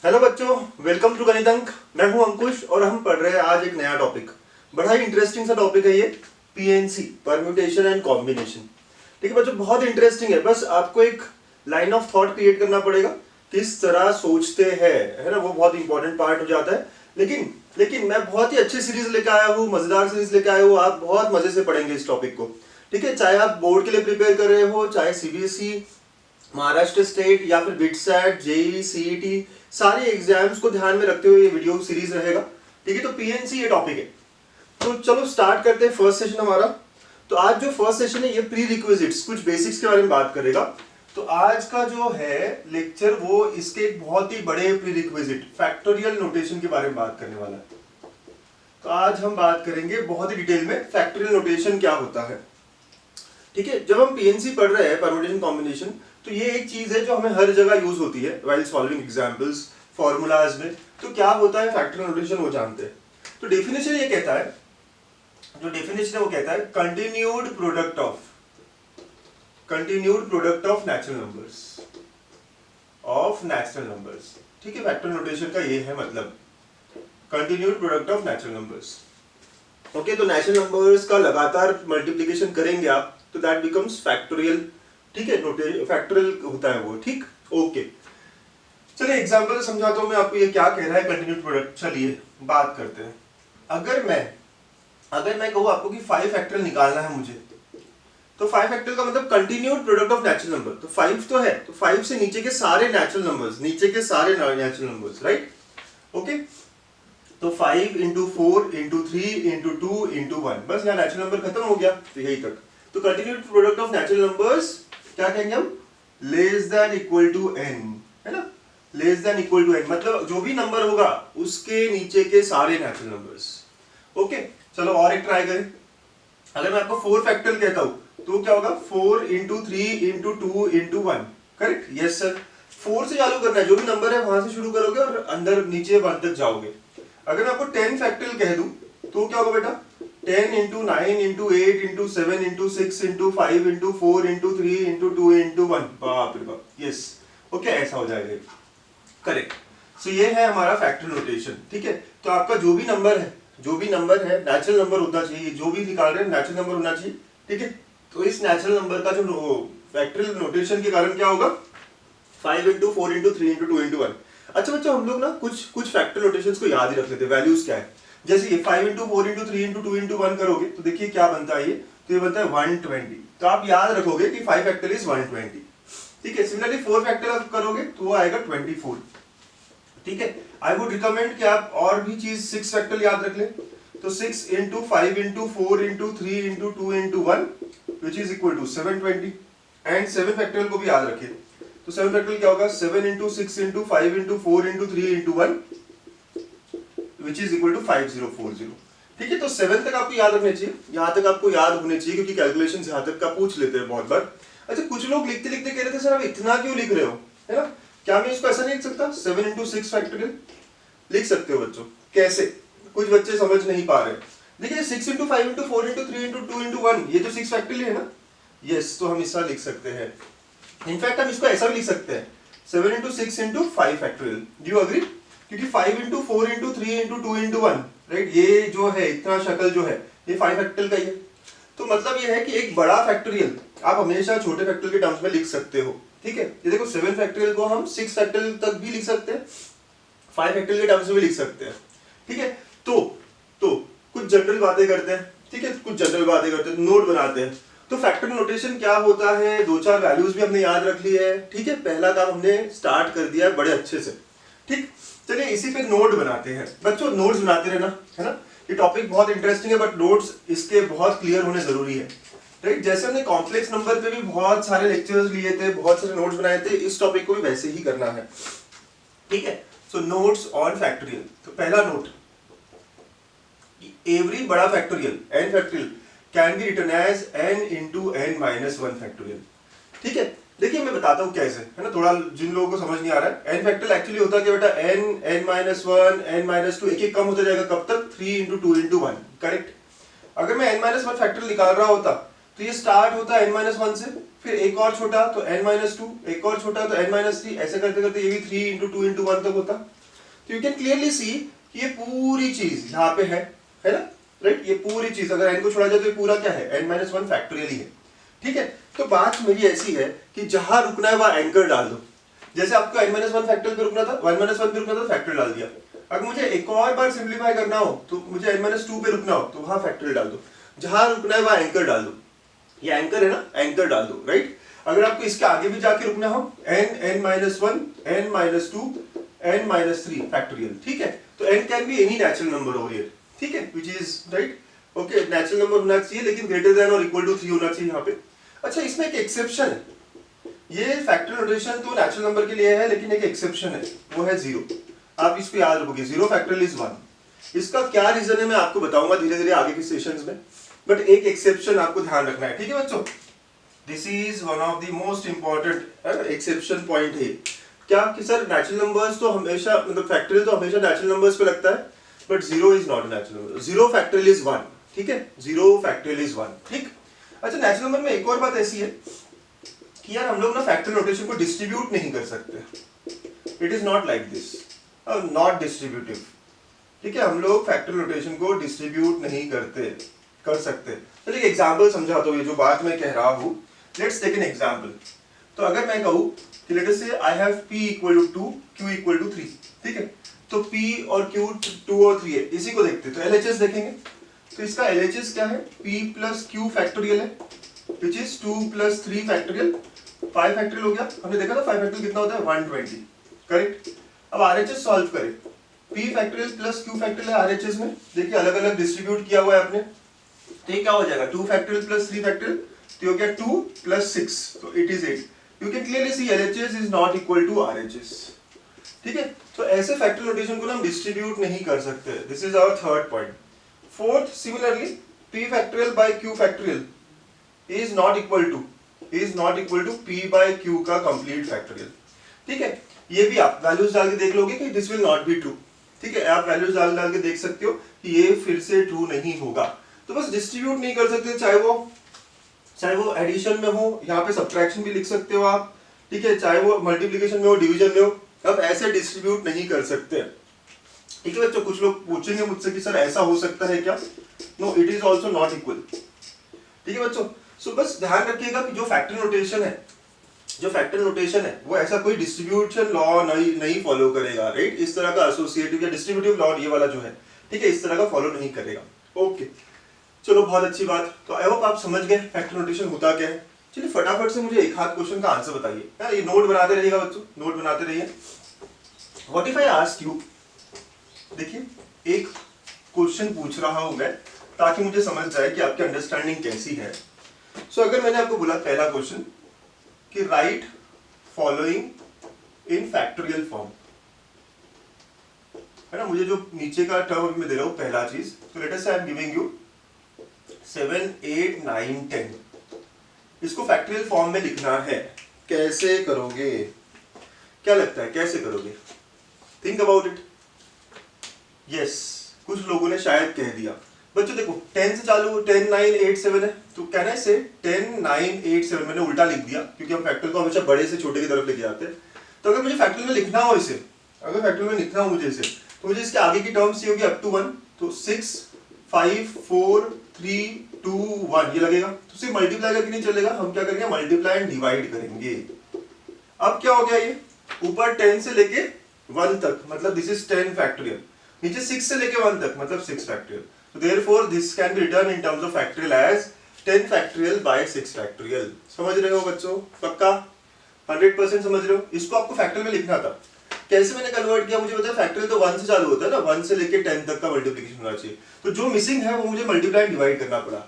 Hello बच्चों, welcome to गणित अंक। मैं हूं अंकुश और हम पढ़ रहे हैं आज एक नया टॉपिक। बड़ा ही इंटरेस्टिंग सा टॉपिक है ये, पीएनसी, परम्यूटेशन एंड कॉम्बिनेशन। ठीक है बच्चों, बहुत इंटरेस्टिंग है। बस आपको एक लाइन ऑफ थॉट क्रिएट करना पड़ेगा, किस तरह सोचते हैं, है ना, वो बहुत इंपॉर्टेंट पार्ट हो जाता है। लेकिन लेकिन मैं बहुत ही अच्छी सीरीज लेकर आया हूँ, मजेदार सीरीज लेकर आया हूँ। आप बहुत मजे से पढ़ेंगे इस टॉपिक को। ठीक है, चाहे आप बोर्ड के लिए प्रिपेयर कर रहे हो, चाहे सीबीएसई, महाराष्ट्र स्टेट या फिर बिटसैट, जेईई, सीईटी, सारे एग्जाम्स को ध्यान में रखते हुए ये वीडियो सीरीज रहेगा। ठीक है, तो पीएनसी ये टॉपिक है। तो चलो स्टार्ट करते हैं फर्स्ट सेशन हमारा। तो आज जो फर्स्ट सेशन है ये प्री रिक्विजिट्स, कुछ बेसिक्स के बारे में बात करेगा। तो आज का जो है लेक्चर वो इसके एक बहुत ही बड़े प्री रिक्विजिट फैक्टोरियल नोटेशन के बारे में बात करने वाला है। तो आज हम बात करेंगे बहुत ही डिटेल में फैक्टोरियल नोटेशन क्या होता है। ठीक है, जब हम पीएनसी पढ़ रहे हैं, परम्यूटेशन कॉम्बिनेशन, तो ये एक चीज है जो हमें हर जगह यूज होती है व्हाइल सॉल्विंग एग्जांपल्स, फॉर्मूलाज में। तो क्या होता है फैक्टोरियल नोटेशन वो जानते हैं। तो डेफिनेशन ये कहता है, जो डेफिनेशन है वो कहता है continued product of natural numbers. ठीक है, फैक्टोरियल नोटेशन का ये है मतलब, continued product of natural numbers. Okay, तो नेचुरल नंबर्स का लगातार मल्टीप्लिकेशन करेंगे आप तो दैट बिकम्स फैक्टोरियल। ठीक है, फैक्टोरियल होता है वो। ठीक, ओके, चलिए एग्जांपल समझाता हूं मैं आपको ये क्या कह रहा है कंटिन्यूड प्रोडक्ट। चलिए बात करते हैं। अगर मैं कहूं आपको कि 5 फैक्टोरियल निकालना है मुझे, तो 5 फैक्टोरियल का मतलब continued product of natural number. तो 5 तो है, तो 5 से नीचे के सारे नेचुरल नंबर्स, राइट। ओके, तो 5 इंटू 4 इंटू 3 इंटू 2 इंटू 1, बस यहाँ नेचुरल नंबर खत्म हो गया, तो यही तक। तो continued product of natural numbers क्या कहेंगे हम, less than equal to n, है ना। Less than equal to n मतलब जो भी नंबर होगा उसके नीचे के सारे नेचुरल नंबर्स। ओके, चलो और एक ट्राई करें। अगर मैं आपको 4 फैक्टोरियल कहता हूं तो क्या होगा, 4 into 3 into 2 into 1, correct. Yes sir, 4 से चालू करना है, जो भी नंबर है वहां से शुरू करोगे और अंदर नीचे 1 तक जाओगे। अगर मैं आपको 10 फैक्टोरियल कह दूं तो क्या होगा बेटा, 10 into 9 into 8 into 7 into 6 into 5 into 4 into 3 into 2 into 1, बाप रे बाप, यस। ओके, ऐसा हो जाएगा, करेक्ट। सो ये है हमारा फैक्टोरियल नोटेशन। ठीक है, तो आपका जो भी नंबर है नेचुरल नंबर होना चाहिए, जो भी निकाल रहे हैं नेचुरल नंबर होना चाहिए। ठीक है, तो इस नेचुरल नंबर का जो फैक्टोरियल नोटेशन के कारण क्या होगा, 5 इंटू 4 इंटू 3 इंटू 2 इंटू 1। अच्छा बच्चों, हम लोग ना कुछ फैक्टोरियल नोटेशंस को याद ही रख लेते हैं, वैल्यूज क्या है। जैसे ये 5 इंटू 4 इंटू 3 इंटू 2 इंटू 1 करोगे तो देखिए क्या बनता है ये, तो ये बनता है 120। तो आप याद रखोगे कि 5 फैक्टोरियल इज 120। ठीक है, सिमिलरली 4 फैक्टोरियल करोगे तो वो आएगा 24। ठीक है, आई वुड रिकमेंड कि आप और भी चीज 6 फैक्टोरियल याद रख ले। तो 6 into 5 into 4 into 3 into 2 into 1 which is equal to 720। And 7 factorial को भी याद रखिए। तो 7 फैक्टोरियल क्या होगा, 7 into 6 into 5 into 4 into 3 into 1 which is equal to 5040। ठीक है, तो 7 तक आपको याद रखने चाहिए, यहाँ तक आपको याद होने चाहिए, क्योंकि कैलकुलेशन यहाँ तक का पूछ लेते हैं बहुत बार। अच्छा, कुछ लोग लिखते लिखते कह रहे थे सर आप इतना क्यों लिख रहे हो, है ना। क्या मैं इसको ऐसा नहीं लिख सकता, 7 इंटू 6 फैक्टोरियल लिख सकते हो बच्चों। कैसे, कुछ बच्चे समझ नहीं पा रहे। देखिए 6 into 5 into 4 into 3 into 2 into 1, ये तो 6 फैक्टोरियल है ना। यस, तो हम ऐसा लिख सकते हैं। इनफैक्ट हम इसको ऐसा भी लिख सकते हैं, 7 into 6 into 5 factorial. Do you agree, क्योंकि 5 into 4 into 3 into 2 into 1, right, ये जो है इतना शक्ल जो है ये 5 फैक्टोरियल का ही है। तो मतलब ये है कि एक बड़ा फैक्टोरियल आप हमेशा छोटे फैक्टोरियल के टर्म्स में लिख सकते हो। ठीक है, ये देखो 7 फैक्टोरियल को हम 6 फैक्टोरियल तक भी लिख सकते हैं, 5 फैक्टोरियल के टर्म्स में भी लिख सकते हैं। ठीक है, तो कुछ जनरल बातें करते हैं। ठीक है, कुछ जनरल बातें करते हैं, नोट बनाते हैं। तो फैक्टोरियल नोटेशन क्या होता है, 2-4 वैल्यूज भी हमने याद रख ली है। ठीक है, पहला काम हमने स्टार्ट कर दिया है बड़े अच्छे से। ठीक, चलिए इसी पे नोट बनाते हैं। बच्चों नोट्स बनाते रहना, है ना। ये टॉपिक बहुत इंटरेस्टिंग है, बट नोट्स इसके बहुत क्लियर होने जरूरी है, राइट। जैसे हमने कॉम्प्लेक्स नंबर पे भी बहुत सारे लेक्चर्स लिए थे, बहुत सारे नोट्स बनाए थे, इस टॉपिक को भी वैसे ही करना है। ठीक है, सो नोट्स ऑन फैक्टोरियल। तो पहला नोट, एवरी बड़ा factorial n factorial can be written as n into n minus 1 factorial. ठीक है, देखिए मैं बताता हूँ कैसे, है ना, थोड़ा जिन लोगों को समझ नहीं आ रहा है। n फैक्टोरियल एक्चुअली होता है कि बेटा n माइनस 1 n माइनस 2 एक एक कम होता जाएगा, कब तक, 3 इंटू 2 इंटू 1, करेक्ट। अगर मैं n माइनस 1 फैक्टोरियल निकाल रहा होता तो ये स्टार्ट होता है n-1 से, फिर एक और छोटा तो n-2, एक और छोटा तो n-3, ऐसे करते करते ये भी 3 into 2 into 1 तक होता। तो यू कैन क्लियरली सी कि ये पूरी चीज यहाँ पे है ना, राइट। ये पूरी चीज अगर n को छोड़ा जाए तो ये पूरा क्या है, n-1 फैक्टोरियल ही है, ठीक है। तो बात मेरी ऐसी है कि जहां रुकना है वहां एंकर डाल दो। जैसे आपको n-1 फैक्टोरियल पे रुकना था, 1-1 पे रुकना था, फैक्टोरियल डाल दिया। अगर मुझे एक और बार सिंपलीफाई करना हो तो मुझे n-2 पे रुकना हो तो वहां फैक्टोरियल डाल दो। जहां रुकना है वहां एंकर डाल दो। ये एंकर है ना, एंकर डाल दो, राइट। अगर आपको इसके आगे भी जाके रुकना हो n-1, n-2, n-3 फैक्टोरियल, ठीक है। तो n can be any natural number over here, ठीक है, which is right. Okay, natural number होना चाहिए लेकिन ग्रेटर देन और इक्वल टू 3 होना चाहिए यहाँ पे। अच्छा, इसमें एक एक्सेप्शन है। ये फैक्टोरियल नोटेशन तो नेचुरल नंबर के लिए है लेकिन एक एक्सेप्शन है, वो है 0। आप इसको याद रखोगे, 0 फैक्टोरियल इज 1। इसका क्या रीजन है मैं आपको बताऊंगा धीरे धीरे आगे के सेशंस में, बट एक एक्सेप्शन आपको ध्यान रखना है, ठीक है बच्चों। This is one of the most important exception point है। क्या कि सर नेचुरल नंबर्स तो हमेशा, मतलब फैक्टोरियल तो हमेशा नेचुरल नंबर्स पे लगता है, but 0 is not natural number. 0 factorial is 1, ठीक है, 0 फैक्टोरियल इज 1, ठीक। अच्छा, नेचुरल नंबर में एक और बात ऐसी है कि यार हम लोग ना फैक्टोरियल नोटेशन को डिस्ट्रीब्यूट नहीं कर सकते। It is not like this, not distributive, ठीक है। हम लोग फैक्टोरियल नोटेशन को डिस्ट्रीब्यूट नहीं कर सकते। चलिए एग्जांपल समझाता हूँ ये जो बात मैं कह रहा हूँ। Let's take an example. तो अगर मैं कहूँ कि let us say I have p equal to 2, q equal to 3, ठीक है। तो p और q 2 और 3 है, इसी को देखते तो LHS देखेंगे। तो इसका LHS क्या है, p प्लस q फैक्टोरियल है, which is 2 plus 3 factorial, 5 factorial हो गया। हमने देखा था 5 फैक्टोरियल कितना होता है, 120, करेक्ट। अब RHS सॉल्व करें। p factorial plus q factorial है RHS में, देखिए अलग अलग डिस्ट्रीब्यूट किया हुआ है आपने। तो ये क्या हो जाएगा, 2 फैक्टोरियल प्लस 3 फैक्टोरियल, तो ये हो गया 2 प्लस 6, तो it is 8। You can clearly see LHS is not equal to RHS, ठीक है। तो ऐसे फैक्टोरियल नोटेशन को हम डिस्ट्रीब्यूट नहीं कर सकते। This is our third point. Fourth, similarly p factorial by q factorial is not equal to p by q का कंप्लीट फैक्टोरियल, ठीक है। ये भी आप वैल्यूज डाल के देख लोगे कि this will not be true, ठीक है। आप वैल्यूज डाल के देख सकते हो कि ये फिर से ट्रू नहीं होगा। तो बस डिस्ट्रीब्यूट नहीं कर सकते, चाहे वो एडिशन में हो, यहाँ पे सब्ट्रैक्शन भी लिख सकते हो आप, ठीक है, चाहे वो मल्टीप्लिकेशन में हो, डिवीजन में हो, अब ऐसे डिस्ट्रीब्यूट नहीं कर सकते, ठीक है बच्चों। कुछ लोग पूछेंगे मुझसे कि सर ऐसा हो सकता है क्या, no, it is also not equal, ठीक है बच्चों। सो बस ध्यान रखिएगा कि जो फैक्टोरियल नोटेशन है वो ऐसा कोई डिस्ट्रीब्यूशन लॉ नहीं फॉलो करेगा, राइट। इस तरह का एसोसिएटिव या डिस्ट्रीब्यूटिव लॉ ये वाला जो है, ठीक है, इस तरह का फॉलो नहीं करेगा। ओके, चलो बहुत अच्छी बात। तो आई होप आप समझ गए फैक्टोरियल नोटेशन होता क्या है। चलिए फटाफट से मुझे एक हाथ क्वेश्चन का आंसर बताइए यार, ये नोट बनाते रहिएगा बच्चों, नोट बनाते रहिए। What if I ask you, देखिए एक क्वेश्चन पूछ रहा हूं मैं ताकि मुझे समझ जाए कि आपकी अंडरस्टैंडिंग कैसी है। सो अगर मैंने आपको बोला पहला क्वेश्चन कि right following in factorial form, है ना, मुझे जो नीचे का टर्म में दे रहा हूं पहला चीज, तो let us say I am giving you 7, 8, 9, 10, इसको फैक्टोरियल फॉर्म में लिखना है। कैसे करोगे, क्या लगता है कैसे करोगे? Think about it. यस, कुछ लोगों ने शायद कह दिया। बच्चों देखो 10 से चालू, 10, 9, 8, 7 है, तो कहना है से 10, 9, 8, 7, मैंने उल्टा लिख दिया क्योंकि हम फैक्टोरियल को हमेशा बड़े से छोटे की तरफ लेके जाते हैं। तो अगर मुझे फैक्टोरियल में लिखना हो इसे, अगर फैक्टोरियल में लिखना हो मुझे इसे, तो मुझे इसके आगे की टर्म्स ये होगी अप टू 1, तो 6, 5, 4, 3, 2, 1 ये लगेगा। तो सिर्फ मल्टीप्लाई करके नहीं चलेगा, हम क्या करेंगे, मल्टीप्लाई एंड डिवाइड करेंगे। अब क्या हो गया, ये ऊपर 10 से लेके 1 तक, मतलब दिस इज 10 फैक्टोरियल, नीचे 6 से लेके 1 तक, मतलब 6 factorial. So therefore this can be written in terms of factorial as 10 factorial by 6 factorial। समझ रहे हो बच्चों, पक्का 100% समझ रहे हो? इसको आपको फैक्टोरियल में लिखना था। कैसे मैंने कन्वर्ट किया, मुझे पता है फैक्टोरियल तो 1 से चालू होता है ना, 1 से लेके 10 तक का मल्टीप्लिकेशन होना चाहिए, तो जो मिसिंग है वो मुझे मल्टीप्लाई डिवाइड करना पड़ा,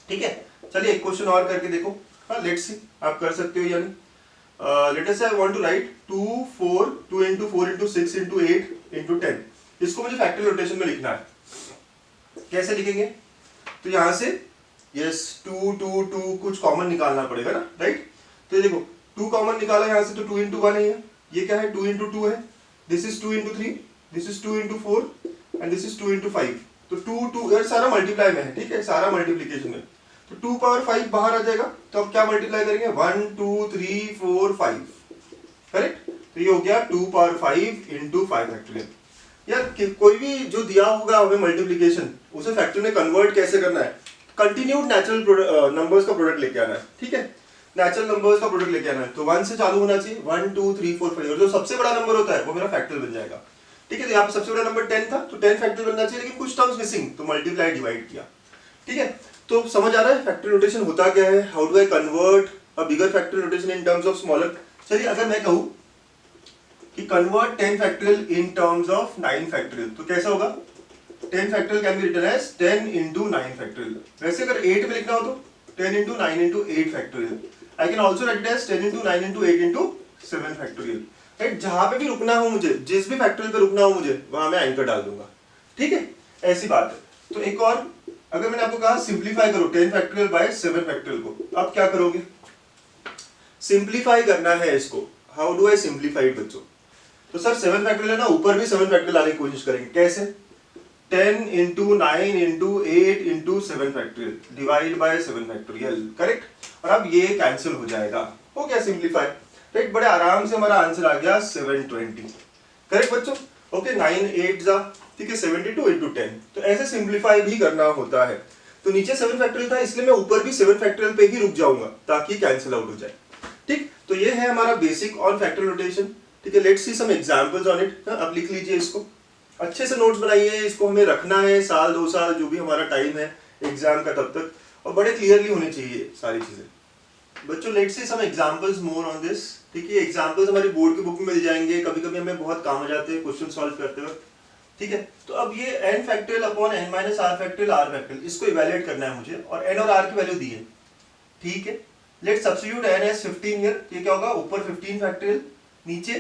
ठीक है। चलिए एक क्वेश्चन और करके देखो, हाँ लेट्स सी आप कर सकते हो या नहीं। Let us say I want to write 2 into 4 into 6 into 8 into 10, इसको मुझे फैक्टोरियल नोटेशन में लिखना है। कैसे लिखेंगे, तो यहां से यस 2, 2, 2 कुछ कॉमन निकालना पड़ेगा ना, राइट। तो ये देखो 2 कॉमन निकाला यहां से, तो 2 into 1 है, ये क्या है 2 into 2 है, this is 2 into 3, this is 2 into 4 and this is 2 into 5। तो 2, 2 यार सारा मल्टीप्लाई में है, ठीक है, सारा मल्टीप्लिकेशन में। तो 2 पावर 5 बाहर आ जाएगा, तो अब क्या मल्टीप्लाई करेंगे 1 2 3 4 5, करेक्ट। तो ये हो गया 2 पावर 5 इंटू 5 फैक्टोरियल। यार कोई भी जो दिया होगा हमें मल्टीप्लीकेशन, उसे फैक्टोरियल में कन्वर्ट कैसे करना है, कंटिन्यूड नेचुरल नंबर्स का प्रोडक्ट लेके आना है, ठीक है, नेचुरल नंबर्स का प्रोडक्ट लेके आना है। तो 1 से चालू होना चाहिए, 1 2 3 4 5, और जो सबसे बड़ा नंबर होता है वो मेरा फैक्टोरियल बन जाएगा, ठीक है। तो यहाँ पे सबसे बड़ा नंबर 10 था, तो 10 फैक्टोरियल बनना चाहिए, लेकिन कुछ टर्म्स मिसिंग, तो मल्टीप्लाई डिवाइड किया, ठीक है। तो समझ आ रहा है फैक्टोरियल नोटेशन होता क्या है, how do I convert a bigger factorial notation in terms of smaller. चलिए अगर मैं कहूँ कि convert 10 factorial in terms of 9 factorial, तो कैसा होगा, 10 factorial can be written as 10 into 9 factorial. वैसे अगर 8 में लिखना हो तो 10 into 9 into 8 factorial. I can also write it as 10 into 9 into 8 into 7 factorial, right. जहां पे भी रुकना हो मुझे, जिस भी फैक्टोरियल पे रुकना हो मुझे, वहां मैं एंकर डाल दूंगा, ठीक है, ऐसी बात है। तो एक और, अगर मैंने आपको कहा सिंप्लीफाई करो 10 फैक्टोरियल बाय 7 फैक्टोरियल को, आप क्या करोगे, सिंप्लीफाई करना है इसको। How do I simplify it बच्चों, तो सर 7 फैक्टोरियल है ना, ऊपर भी 7 फैक्टोरियल लाने की कोशिश करेंगे, कैसे, 10 into 9 into 8 into 7 factorial divide bye 7 factorial, correct. और अब ये कैंसिल हो जाएगा, हो गया सिंप्लीफाई, राइट। बड़े आराम से हमारा आंसर आ गया 720, करेक्ट बच्चों। ओके 9 8 जा, ठीक है, 72 into 10। तो ऐसे सिंप्लीफाई भी करना होता है। तो नीचे 7 फैक्टोरियल था, इसलिए मैं ऊपर भी 7 फैक्टोरियल पे ही रुक जाऊंगा ताकि कैंसिल आउट हो जाए, ठीक। तो ये है हमारा बेसिक ऑन फैक्टोरियल नोटेशन, ठीक है। Let's see some examples on it. अब लिख लीजिए इसको, अच्छे से नोट्स बनाइए, इसको हमें रखना है साल 2 साल जो भी हमारा टाइम है एग्जाम का तब तक, और बड़े क्लियरली होनी चाहिए सारी चीजें बच्चों। Let's see some examples more on this, ठीक है। एग्जांपल्स हमारी बोर्ड की बुक में मिल जाएंगे, कभी कभी हमें बहुत काम आ जाते हैं क्वेश्चन सॉल्व करते वक्त, ठीक है। तो अब ये n factorial upon n minus r factorial r factorial, इसको इवैल्यूएट करना है मुझे, और n और r की वैल्यू दी है, ठीक है। Let's substitute n as 15 here, ये क्या होगा, ऊपर 15 फैक्टोरियल, नीचे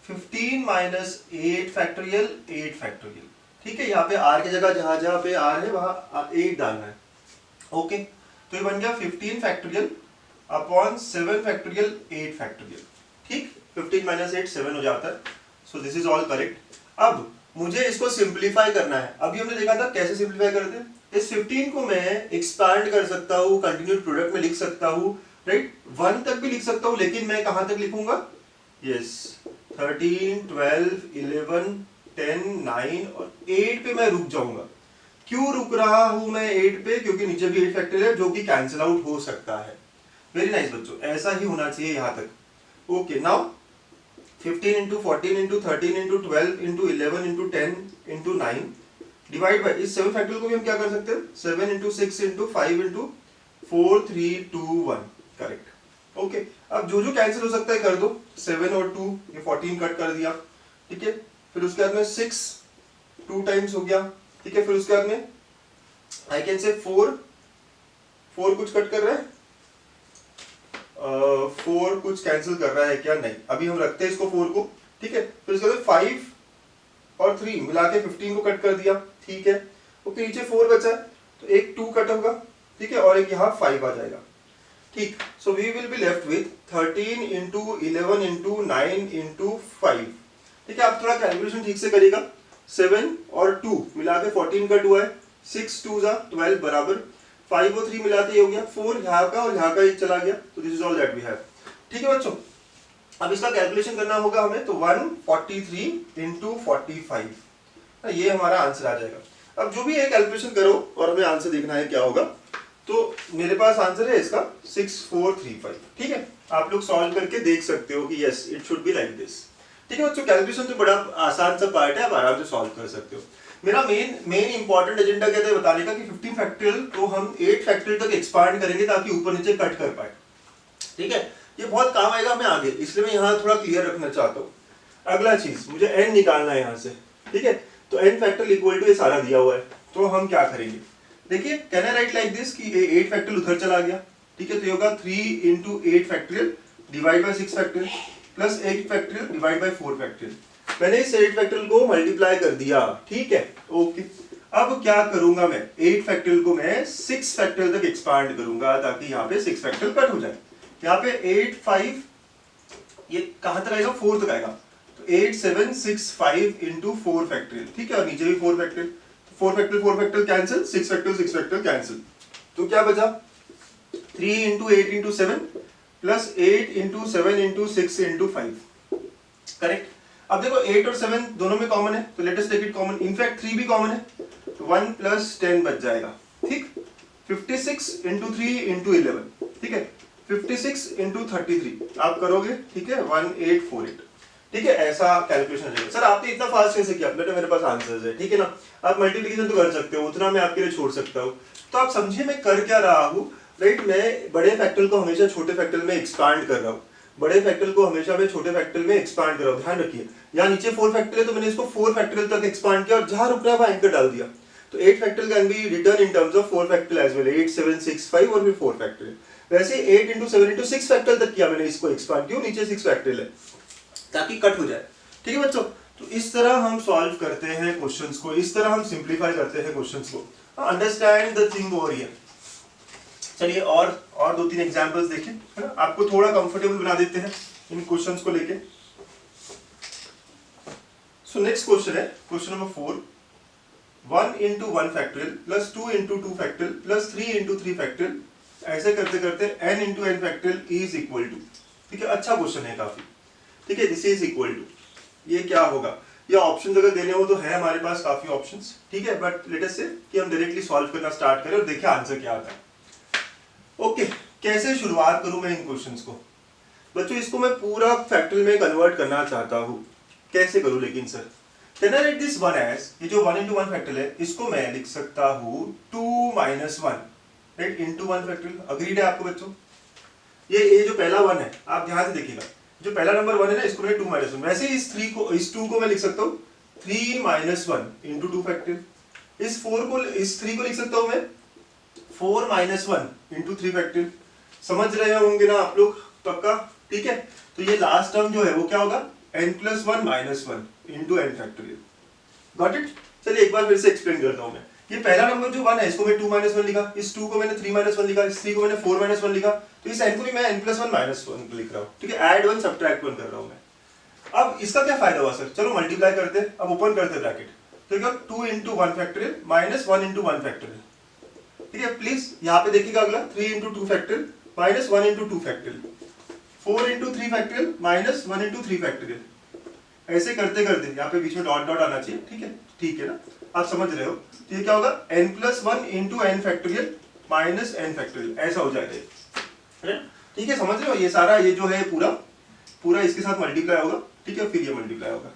15 माइनस 8 फैक्टोरियल 8 फैक्टोरियल, ठीक है। यहाँ पे r की जगह जहां जहां पे r है वहां 8 डालना है, ओके। तो ये बन गया 15 फैक्टोरियल अपॉन 7 फैक्टोरियल 8 फैक्टोरियल, ठीक। 15 माइनस 8 7 हो जाता है, सो दिस इज ऑल करेक्ट। अब मुझे इसको सिंप्लीफाई करना है। अभी हमने देखा था कैसे सिंप्लीफाई करते हैं, इस 15 को मैं एक्सपैंड कर सकता हूँ, कंटिन्यूड प्रोडक्ट में लिख सकता हूँ, राइट। 1 तक भी लिख सकता हूँ, लेकिन मैं कहां तक लिखूंगा, यस 13 12 11 10 9 और 8 पे मैं रुक जाऊंगा। क्यों रुक रहा हूं मैं 8 पे, क्योंकि नीचे भी 8 फैक्टोरियल है जो कि कैंसिल आउट हो सकता है। वेरी नाइस बच्चों, ऐसा ही होना चाहिए यहां तक। Okay now 15 into 14 into 13 into 12 into 11 into 10 into 9 divide by, इस 7 फैक्टोरियल को भी हम क्या कर सकते हैं, 7 into 6 into 5 into 4 3 2 1, correct. Okay अब जो जो कैंसिल हो सकता है कर दो, 7 और 2, ये 14 कट कर दिया, ठीक है। फिर उसके बाद में 6 2 टाइम्स हो गया, ठीक है। फिर उसके बाद में आई कैन से 4 कुछ कट कर रहा है, 4 कुछ कैंसिल कर रहा है क्या, नहीं, अभी हम रखते हैं इसको 4 को, ठीक है। फिर उसके बाद 5 और 3 मिला के 15 को कट कर दिया, ठीक है। ओके नीचे 4 बचा है, तो एक 2 कट होगा, ठीक है, और एक यहाँ 5 आ जाएगा, ठीक। So we will be left with 13 into 11 into 9 into 5, ठीक है। आप थोड़ा कैलकुलेशन ठीक से करिएगा, 7 और 2 मिला के 14 कट हुआ है, 6 2 जा 12 बराबर, 5 और 3 मिलाते ये हो गया 4 यहाँ का और यहाँ का एक चला गया, तो this is all that we have, ठीक है बच्चों। अब इसका कैलकुलेशन करना होगा हमें, तो 143 into 45, ये हमारा आंसर आ जाएगा। अब जो भी है कैलकुलेशन करो और हमें आंसर देखना है क्या होगा। तो मेरे पास आंसर है इसका 6435, ठीक है। आप लोग सॉल्व करके देख सकते हो कि yes it should be like this, ठीक है बच्चों। कैलकुलेशन तो बड़ा आसान सा पार्ट है, आप आराम से सॉल्व कर सकते हो। मेरा मेन इंपॉर्टेंट एजेंडा क्या था बताने का, कि 15 फैक्टोरियल को हम 8 फैक्टोरियल तक एक्सपांड करेंगे ताकि ऊपर नीचे कट कर पाए, ठीक है। ये बहुत काम आएगा हमें आगे, इसलिए मैं यहाँ थोड़ा क्लियर रखना चाहता हूँ। अगला चीज मुझे n निकालना है यहाँ से, ठीक है। तो n फैक्टोरियल इक्वल टू ये सारा दिया हुआ है, तो हम क्या करेंगे, देखिए can I right like this कि 8 फैक्टोरियल उधर चला गया, ठीक है। तो ये होगा 3 into 8 factorial divide bye 6 factorial plus 8 factorial divide bye 4 factorial. मैंने इस 8 फैक्टोरियल को मल्टीप्लाई कर दिया, ठीक है, ओके। अब क्या करूंगा मैं, 8 फैक्टोरियल को मैं 6 फैक्टोरियल तक एक्सपांड करूंगा ताकि यहाँ पे 6 फैक्टोरियल कट हो जाए। यहाँ पे 8 5 ये कहां तक आएगा, 4 तक आएगा, तो 8 7 6 5 into 4 फैक्टोरियल, ठीक है। और नीचे भी 4 factorial, 4 factorial cancel, 6 factorial cancel, तो क्या बचा 3 into 8 into 7 plus 8 into 7 into 6 into 5, correct. अब देखो 8 और 7 दोनों में कॉमन है, तो let us take it common, in fact 3 भी कॉमन है, तो 1 प्लस 10 बच जाएगा, ठीक। 56 इंटू 3 इंटू 11, ठीक है, 56 इंटू 33 आप करोगे, ठीक है, 1848, ठीक है, ऐसा कैलकुलेशन हो जाएगा। सर आपने इतना फास्ट कैसे किया? बेटा मेरे पास आंसर्स है, ठीक है ना, आप मल्टीप्लिकेशन तो कर सकते हो, उतना मैं आपके लिए छोड़ सकता हूँ। तो आप समझिए मैं कर क्या रहा हूँ, राइट। मैं बड़े फैक्टर को हमेशा छोटे फैक्टर में एक्सपांड कर रहा हूँ, बड़े फैक्टर को हमेशा मैं छोटे फैक्टर में एक्सपांड कर रहा हूँ। ध्यान रखिए, यहाँ नीचे 4 फैक्टर है तो मैंने इसको 4 फैक्टरियल तक एक्सपांड किया और जहां रुक रहा है वहां एंकर डाल दिया। तो 8 factorial can be written in terms of 4 factorial as well, 8 7 6 5 और फिर 4 फैक्टरियल। वैसे 8 इंटू 7 इंटू 6 फैक्टरियल तक किया मैंने इसको एक्सपांड, क्यों? नीचे 6 फैक्टरियल है ताकि कट हो जाए, ठीक है बच्चों। तो इस तरह हम सॉल्व करते हैं क्वेश्चंस को, इस तरह हम सिंप्लीफाई करते हैं क्वेश्चंस को। Understand the thing over here. चलिए और 2-3 एग्जांपल्स देखें, है ना, आपको थोड़ा कंफर्टेबल बना देते हैं इन क्वेश्चंस को लेके। सो नेक्स्ट क्वेश्चन है question number 4, 1 into 1 factorial plus 2 into 2 factorial plus 3 into 3 factorial, ऐसे करते करते n into n factorial is equal to, ठीक है, अच्छा क्वेश्चन है काफी, ठीक है, दिस इज इक्वल टू, ये क्या होगा? ये ऑप्शन अगर देने हो तो है हमारे पास काफी ऑप्शंस, ठीक है, बट लेट अस से कि हम डायरेक्टली सॉल्व करना स्टार्ट करें और देखें आंसर क्या आता है। ओके, कैसे शुरुआत करूं मैं इन क्वेश्चंस को? बच्चों इसको मैं पूरा फैक्टरियल में कन्वर्ट करना चाहता हूं, कैसे करूं? लेकिन sir can I write this 1 as, ये जो 1 इंटू 1 फैक्टरियल है इसको मैं लिख सकता हूं 2 minus 1, right, into 1 factorial. Agreed है आपको बच्चों? ये जो पहला 1 है आप ध्यान से देखिएगा, जो पहला नंबर 1 है ना इसको मैं 2 माइनस 1, वैसे इस 2 को मैं लिख सकता हूँ 3 माइनस 1 इंटू 2 फैक्टरियल। इस 3 को लिख सकता हूँ मैं 4 माइनस 1 इंटू 3 फैक्टरियल। समझ रहे होंगे ना आप लोग पक्का, ठीक है। तो ये लास्ट टर्म जो है वो क्या होगा? n plus 1 minus 1 into n factorial. Got it? चलिए एक बार फिर से एक्सप्लेन करता हूँ मैं। ये पहला नंबर जो 1 है इसको मैं 2 माइनस 1 लिखा, इस 2 को मैंने 3 माइनस 1 लिखा, इस 3 को मैंने 4 माइनस 1 लिखा, तो इस n को भी मैं n प्लस 1 माइनस 1 लिख रहा हूँ, ठीक है, ऐड 1 सब्ट्रैक्ट 1 कर रहा हूँ मैं। अब इसका क्या फायदा हुआ सर? चलो मल्टीप्लाई करते हैं, अब ओपन करते हैं ब्रैकेट, तो क्या 2 into 1 factorial minus 1 into 1 factorial, ठीक है। प्लीज यहाँ पे देखिएगा अगला 3 into 2 factorial minus 1 into 2 factorial, 4 into 3 factorial minus 1 into 3 factorial, ऐसे करते करते यहाँ पे बीच में डॉट डॉट आना चाहिए, ठीक है ना, आप समझ रहे हो। तो ये क्या होगा? n plus 1 into n factorial minus n factorial, ऐसा हो जाएगा, ठीक है, समझ रहे हो। ये सारा ये जो है पूरा इसके साथ मल्टीप्लाई होगा, ठीक है, फिर ये मल्टीप्लाई होगा,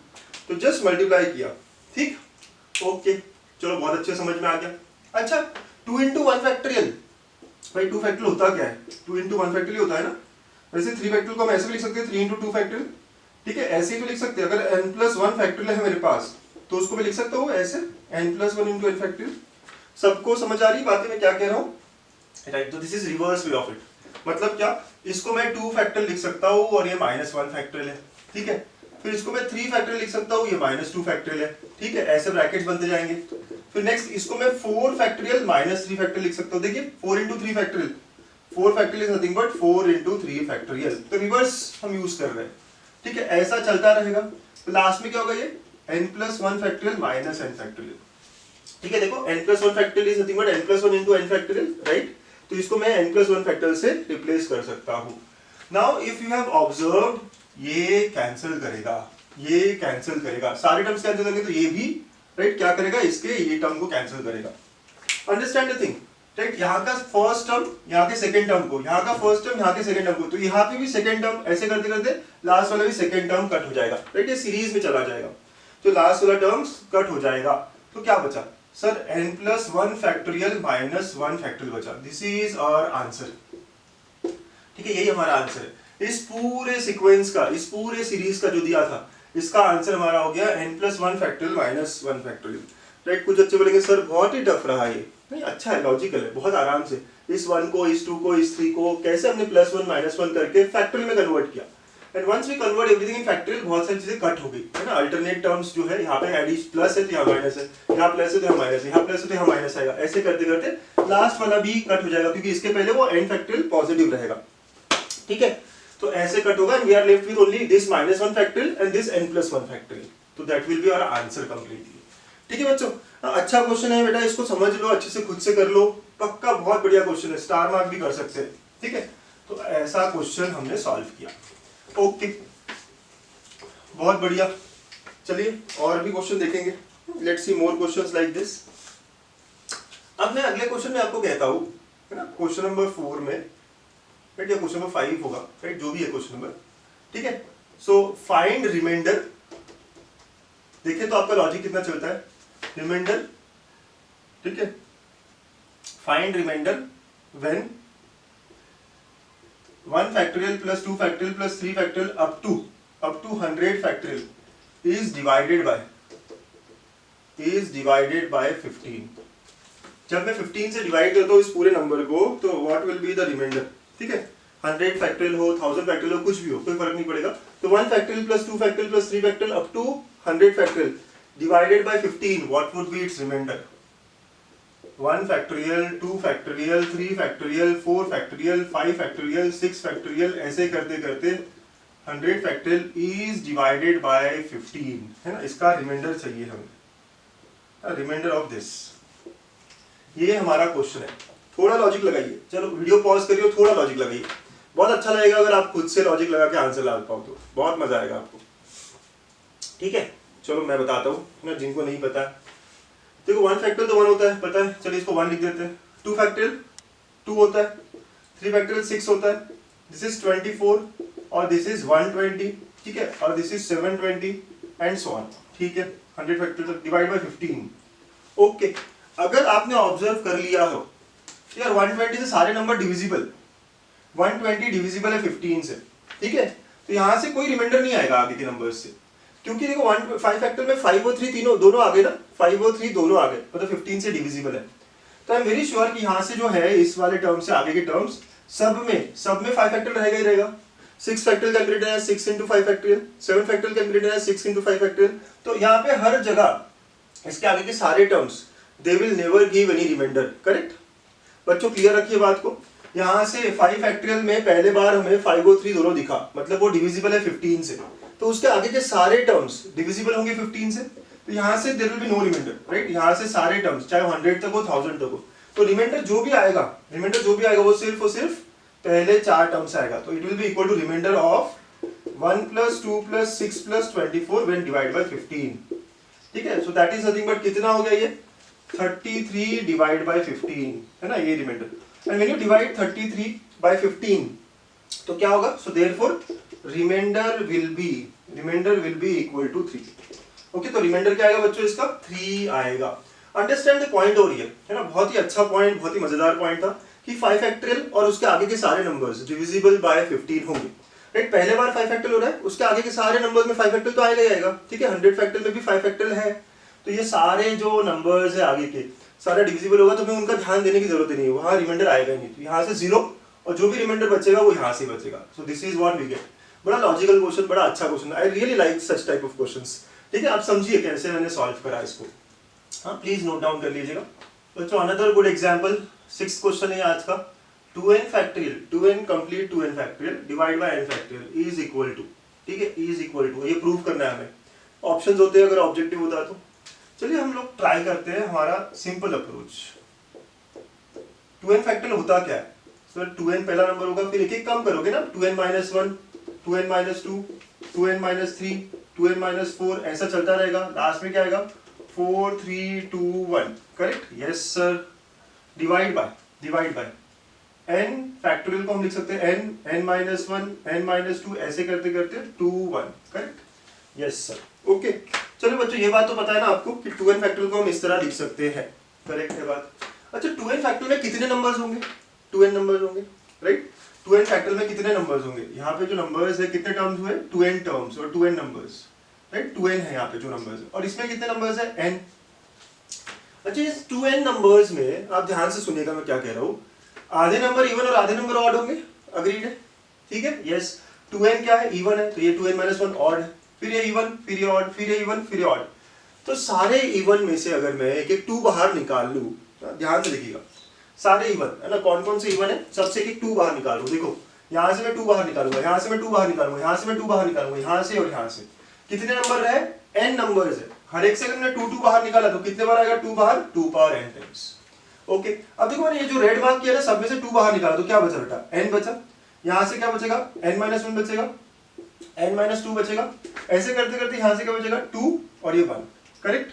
तो जस्ट मल्टीप्लाई किया, ठीक, ओके, चलो बहुत अच्छे समझ में आ गया। अच्छा 2 इंटू 1 फैक्टरियल, भाई 2 फैक्टरियल होता क्या है? 2 इंटू 1 फैक्टरियल होता है ना, वैसे 3 फैक्टरियल को हम ऐसे भी लिख सकते हैं 3 इंटू 2 फैक्टरियल, ठीक है, ऐसे ही तो लिख सकते हैं। अगर n प्लस 1 फैक्टरियल है मेरे पास तो उसको मैं लिख सकता हूँ ऐसे n plus 1 into n factorial. सबको समझ आ रही बातें मैं क्या कह रहा हूँ? राइट, तो this is reverse way of it. मतलब क्या, इसको मैं 2 फैक्टरियल लिख सकता हूँ और ये माइनस 1 फैक्टरियल है, ठीक है, फिर इसको मैं 3 फैक्टरियल लिख सकता हूँ, ये माइनस 2 फैक्टरियल है, ठीक है, ऐसे ब्रैकेट्स बनते जाएंगे। फिर नेक्स्ट इसको मैं 4 फैक्टरियल माइनस 3 फैक्टरियल लिख सकता हूँ, देखिए 4 into 3 factorial, 4 factorial is nothing but 4 into 3 factorial, तो रिवर्स हम यूज कर रहे हैं, ठीक है, ऐसा चलता रहेगा। तो लास्ट में क्या होगा? ये n plus 1 factorial minus n factorial, ठीक है, देखो n plus 1 factorial is nothing but n plus 1 into n factorial, right, तो इसको मैं n प्लस 1 फैक्टरियल से रिप्लेस कर सकता हूँ। Now if you have observed, ये कैंसिल करेगा, ये कैंसिल करेगा, सारे टर्म्स कैंसिल करेंगे तो ये भी, राइट, क्या करेगा? इसके ये टर्म को कैंसिल करेगा। अंडरस्टैंड द थिंग, राइट, यहाँ का फर्स्ट टर्म यहाँ के सेकंड टर्म को, यहाँ का फर्स्ट टर्म यहाँ के सेकंड टर्म को, तो यहाँ पे भी सेकंड टर्म, ऐसे करते करते लास्ट वाला भी सेकंड टर्म कट हो जाएगा, राइट, ये सीरीज में चला जाएगा, तो लास्ट वाला टर्म्स कट हो जाएगा। तो क्या बचा sir? n plus 1 factorial minus 1 factorial बचा, दिस इज आवर आंसर, ठीक है, यही हमारा आंसर है। इस पूरे सीक्वेंस का, इस पूरे सीरीज का जो दिया था, इसका आंसर हमारा हो गया n plus 1 factorial minus 1 factorial, right. कुछ बच्चे बोलेंगे सर बहुत ही टफ रहा ये, नहीं, अच्छा है, लॉजिकल है, बहुत आराम से इस 1 को, इस 2 को, इस 3 को कैसे हमने प्लस 1 माइनस 1 करके फैक्टोरियल में कन्वर्ट किया, and once we convert everything in factorial, बहुत सारी चीजें कट हो गई, है ना, अल्टरनेट टर्म्स जो है, यहाँ पे एडिशन प्लस है तो यहाँ माइनस है, यहाँ प्लस है तो यहाँ माइनस है, यहाँ प्लस है तो यहाँ माइनस आएगा, ऐसे करते करते लास्ट वाला भी कट हो जाएगा, क्योंकि इसके पहले वो n फैक्टोरियल पॉजिटिव रहेगा, ठीक है, तो ऐसे कट होगा, we are left with only this minus 1 factorial and this n plus 1 factorial, तो that will be our answer completely. ठीक है बच्चों, अच्छा क्वेश्चन है बेटा, इसको समझ लो अच्छे से, खुद से कर लो, पक्का बहुत बढ़िया क्वेश्चन है, स्टार मार्क भी कर सकते हैं। ठीक है, तो ऐसा क्वेश्चन हमने सॉल्व किया। ओके, बहुत बढ़िया। चलिए और भी क्वेश्चन देखेंगे, let's see more questions like this. अब मैं अगले क्वेश्चन में आपको कहता हूँ, है ना, क्वेश्चन नंबर 4 में, राइट, या क्वेश्चन नंबर 5 होगा, राइट, जो भी है क्वेश्चन नंबर। ठीक है, सो फाइंड रिमाइंडर। देखिए तो आपका लॉजिक कितना चलता है, रिमाइंडर, ठीक है, find remainder when 1 factorial plus 2 factorial plus 3 factorial up to 100 factorial is divided by 15। जब मैं 15 से डिवाइड करता हूँ इस पूरे नंबर को, तो what will be the remainder. ठीक है, 100 फैक्टोरियल हो, 1000 फैक्टोरियल हो, कुछ भी हो, कोई फर्क नहीं पड़ेगा। तो 1 factorial plus 2 factorial plus 3 factorial up to 100 factorial divided by 15, what would be its remainder. 1 factorial, 2 factorial, 3 factorial, 4 factorial, 5 factorial, 6 factorial, ऐसे करते करते 100 फैक्टोरियल इज डिवाइडेड बाय 15, है ना, इसका रिमाइंडर चाहिए हमें, रिमाइंडर ऑफ दिस। ये हमारा क्वेश्चन है। थोड़ा लॉजिक लगाइए, चलो वीडियो पॉज करिए, थोड़ा लॉजिक लगाइए, बहुत अच्छा लगेगा अगर आप खुद से लॉजिक लगा के आंसर ला पाओ, तो बहुत मजा आएगा आपको। ठीक है, चलो मैं बताता हूँ ना, जिनको नहीं पता। देखो 1 फैक्टोरियल तो 1 होता है, पता है, चलिए इसको 1 लिख देते हैं। 2 फैक्टोरियल 2 होता है, 3 फैक्टोरियल 6 होता है, दिस इज 24 और दिस इज 120, ठीक है, और this is 720 and so on. ठीक है, 100 फैक्टोरियल डिवाइड बाय 15। ओके, अगर आपने ऑब्जर्व कर लिया हो यार 120 से सारे नंबर डिविजिबल, 120 डिविजिबल है 15 से, ठीक है, तो यहां से कोई रिमाइंडर नहीं आएगा आगे के नंबर्स से, क्योंकि देखो 5 फैक्टर में 5 और 3 तीनों दोनों आ गए ना, 5 और 3 दोनों आ गए, मतलब 15 से डिविजिबल है। तो आई एम वेरी श्योर कि यहाँ से जो है इस वाले टर्म से आगे के टर्म्स सब में 5 फैक्टर रहेगा ही रहेगा। 6 फैक्टर कैलकुलेटर है 6 into 5 फैक्टोरियल, 7 फैक्टर कैलकुलेटर है 6 into 5 फैक्टोरियल। तो यहाँ पे हर जगह इसके आगे के सारे terms they will never give any remainder, correct. बच्चों क्लियर रखिए बात को, यहाँ से 5 फैक्टोरियल में पहले बार हमें 5 और 3 दोनों दिखा, मतलब वो डिविजिबल है 15 से, तो उसके आगे के सारे टर्म्स डिविजिबल होंगे 15 से, तो यहाँ से there will be no remainder, right. यहाँ से सारे टर्म्स चाहे 100 तक हो 1000 तक हो, तो रिमाइंडर जो भी आएगा वो सिर्फ और सिर्फ पहले 4 टर्म्स आएगा, तो it will be equal to remainder of 1 + 2 + 6 + 24 when divide by 15। ठीक है, so that is nothing but कितना हो गया ये 33 डिवाइड बाय 15, है ना, ये remainder. And when you divide 33 by 15 तो क्या होगा, so therefore remainder will be equal to 3। Okay, तो रिमाइंडर क्या आएगा बच्चों, इसका 3 आएगा। Understand the point over here, है ना, बहुत ही अच्छा पॉइंट, बहुत ही मजेदार पॉइंट था कि 5 फैक्टोरियल और उसके आगे के सारे नंबर्स डिविजिबल बाय 15 होंगे, राइट। पहले बार 5 फैक्टोरियल हो रहा है, उसके आगे के सारे नंबर्स में 5 फैक्टोरियल तो आएगा ही आएगा, ठीक है। 100 फैक्टोरियल में भी 5 फैक्टोरियल है, तो ये सारे जो नंबर्स है आगे के सारे डिविजिबल होगा, तो हमें उनका ध्यान देने की जरूरत ही नहीं है, वहां रिमाइंडर आएगा नहीं, तो यहाँ से 0 और जो भी रिमाइंडर बचेगा वो यहाँ से बचेगा। So this is what we get. बड़ा लॉजिकल क्वेश्चन, बड़ा अच्छा question, I really like such type of questions. ठीक है, आप समझिए कैसे मैंने सॉल्व करा इसको, हाँ प्लीज नोट डाउन कर लीजिएगा बच्चों। Another good example, 6th question है आज का, 2n factorial, 2n complete 2n factorial divide by n factorial is equal to, ठीक है, इज इक्वल टू, ये प्रूव करना है हमें। ऑप्शंस होते हैं अगर ऑब्जेक्टिव होता तो। चलिए हम लोग ट्राई करते हैं हमारा सिंपल अप्रोच। 2n फैक्टोरियल होता क्या है, सर 2n पहला नंबर होगा, फिर एक एक कम करोगे ना, 2n - 1, 2n - 2, 2n - 3, 2n - 4, ऐसा चलता रहेगा, लास्ट में क्या आएगा 4 3 2 1, correct, yes sir. Divide by n factorial को हम लिख सकते हैं n - 1 n - 2, ऐसे करते करते 2 1, करेक्ट, यस सर। ओके, चलो बच्चों ये बात तो पता है ना आपको कि 2n फैक्टोरियल को हम इस तरह लिख सकते हैं, करेक्ट है बात। अच्छा 2n फैक्टोरियल में कितने नंबर्स होंगे, 2n नंबर्स होंगे, राइट। 2n फैक्टोरियल में कितने नंबर्स होंगे, यहाँ पे जो नंबर्स है कितने टर्म्स हुए, 2n टर्म्स और 2n नंबर्स, राइट। 2n है यहाँ पे जो नंबर्स है, और इसमें कितने नंबर्स है, n। अच्छा इस 2n नंबर्स में आप ध्यान से सुनिएगा मैं क्या कह रहा हूँ, आधे नंबर इवन और आधे नंबर ऑड होंगे, अग्रीड है, ठीक है, यस। 2n क्या है, इवन है, तो ये 2n - 1 ऑड है, फिर ये इवन, फिर ये ऑड, फिर ये इवन, फिर ये ऑड। तो सारे इवन में से अगर मैं एक 2 बाहर निकाल लूं, ध्यान से देखिएगा, सारे इवन है ना, कौन कौन से इवन है, सबसे एक 2 बाहर निकाल लूं। देखो यहाँ से मैं 2 बाहर निकालूंगा, यहाँ से मैं 2 बाहर निकालूंगा, यहाँ से मैं 2 बाहर निकालूंगा, यहाँ से और यहाँ से, कितने नंबर रहे, n नंबर्स है, हर एक से अगर मैंने 2 2 बाहर निकाला तो कितने बार आएगा 2 बाहर, 2 पावर n टाइम्स। ओके, अब देखो मैंने ये जो रेड मार्क किया ना, सब में से 2 बाहर निकाला तो क्या बचा बेटा, n बचा। यहाँ से क्या बचेगा, n-1 बचेगा, n-2 बचेगा। ऐसे करते करते यहाँ से क्या बचेगा 2 और ये 1, करेक्ट।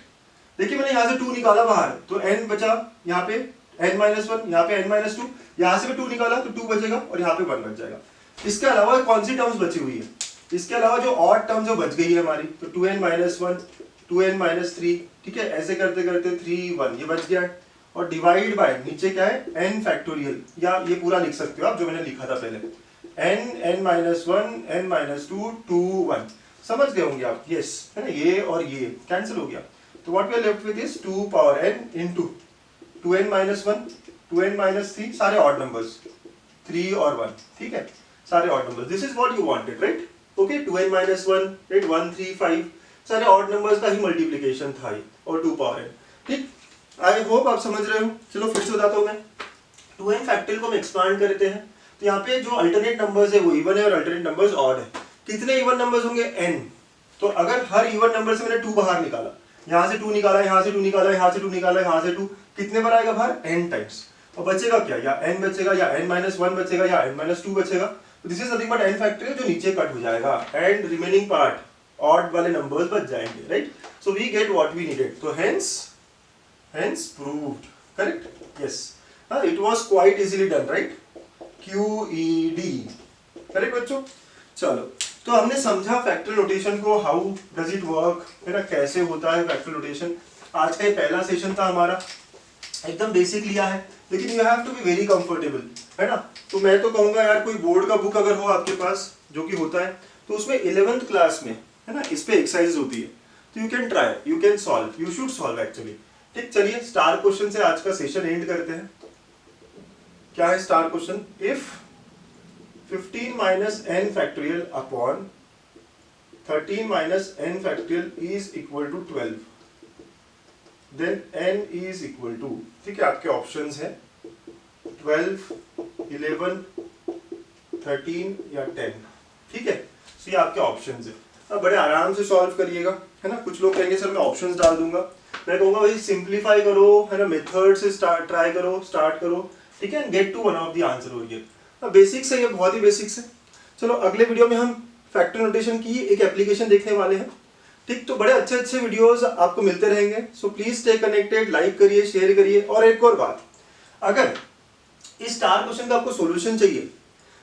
देखिए मैंने यहाँ से 2 निकाला बाहर तो n बचा, यहाँ पे n-1, यहाँ पे n-2, यहाँ से भी 2 निकाला तो 2 बचेगा और यहाँ पे 1 बच जाएगा। इसके अलावा कौन सी टर्म्स बची हुई है, इसके अलावा जो ऑड टर्म जो बच गई है हमारी, तो 2n-1, 2n-3, ठीक है। ऐसे करते करते 3 1 ये बच गया है। और डिवाइड बाय नीचे क्या है n फैक्टोरियल, या ये पूरा लिख सकते हो आप जो मैंने लिखा था पहले, n-1, n-2, 2 1। समझ गए होंगे आप, यस है ना, ये और ये कैंसिल हो गया। तो what we are left with is 2 power n into 2n-1, 2n-3, सारे ऑड नंबर्स 3 और 1, ठीक है, सारे odd numbers. This is what you wanted, right. Okay, 2n-1, right, 1 3 5 सारे ऑड नंबर्स का ही मल्टीप्लिकेशन था ये, और 2 पावर n, ठीक। आई होप आप समझ रहे हो। चलो फिर से बताता हूँ मैं, 2n फैक्टोरियल को हम एक्सपांड करते हैं तो यहाँ पे जो अल्टरनेट नंबर्स है वो इवन है और अल्टरनेट नंबर्स ऑड है। कितने इवन नंबर्स होंगे, n। तो अगर हर इवन नंबर से मैंने 2 बाहर निकाला, यहाँ से 2 निकाला, यहाँ से 2 निकाला, यहाँ से 2 निकाला, यहाँ से 2, कितने बार आएगा बाहर, n टाइम्स। और बचेगा क्या, या n बचेगा, या n-1 बचेगा, या n-2 बचेगा। तो this is nothing but n factorial जो नीचे कट हो जाएगा, एंड रिमेनिंग पार्ट ऑड वाले नंबर्स बच जाएंगे, right. So we get what we needed. तो hence proved, correct, yes, it was quite easily done, right, QED, correct बच्चों। चलो, तो हमने समझा फैक्टोरियल नोटेशन को, हाउ डज इट वर्क, है ना, कैसे होता है फैक्टोरियल नोटेशन। आज का ये पहला सेशन था हमारा, एकदम बेसिक लिया है, लेकिन you have to be very comfortable, है ना। तो मैं तो कहूंगा यार कोई बोर्ड का बुक अगर हो आपके पास, जो कि होता है, तो उसमें 11th क्लास में, है ना, इस पे एक्सरसाइज होती है, तो you can try, you can solve, you should solve actually, ठीक। चलिए स्टार क्वेश्चन से आज का सेशन एंड करते हैं। क्या है star question, if 15 minus n factorial upon 13 minus n factorial is equal to 12, then n is equal to, ठीक है, आपके ऑप्शंस हैं 12, 11, 13 या 10, ठीक है। तो ये आपके ऑप्शंस हैं। अब बड़े आराम से सॉल्व करिएगा, है ना। कुछ लोग कहेंगे सर मैं ऑप्शंस डाल दूंगा, मैं कहूँगा भाई सिंप्लीफाई करो, है ना, मेथड से ट्राई करो, स्टार्ट करो, ठीक है, get to one of the answer over here. Basics है ये, बहुत ही बेसिक्स है। चलो अगले वीडियो में हम फैक्टोरियल नोटेशन की एक एप्लीकेशन देखने वाले हैं, ठीक। तो बड़े अच्छे अच्छे वीडियोस आपको मिलते रहेंगे, so please stay connected, like करिए, शेयर करिए। और एक और बात, अगर इस स्टार क्वेश्चन का आपको सॉल्यूशन चाहिए,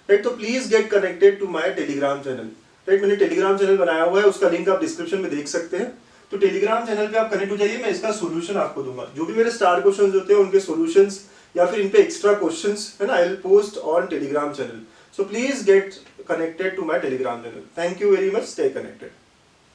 राइट, तो please get connected to my Telegram channel, right. मैंने टेलीग्राम चैनल बनाया हुआ है, उसका लिंक आप डिस्क्रिप्शन में देख सकते हैं। तो टेलीग्राम चैनल पे आप कनेक्ट हो जाइए, मैं इसका सॉल्यूशन आपको दूंगा। जो भी मेरे स्टार क्वेश्चंस होते हैं उनके सॉल्यूशंस या फिर इन पे एक्स्ट्रा क्वेश्चंस, है ना, I will post on Telegram channel. So please get connected to my Telegram channel. Thank you very much, stay connected.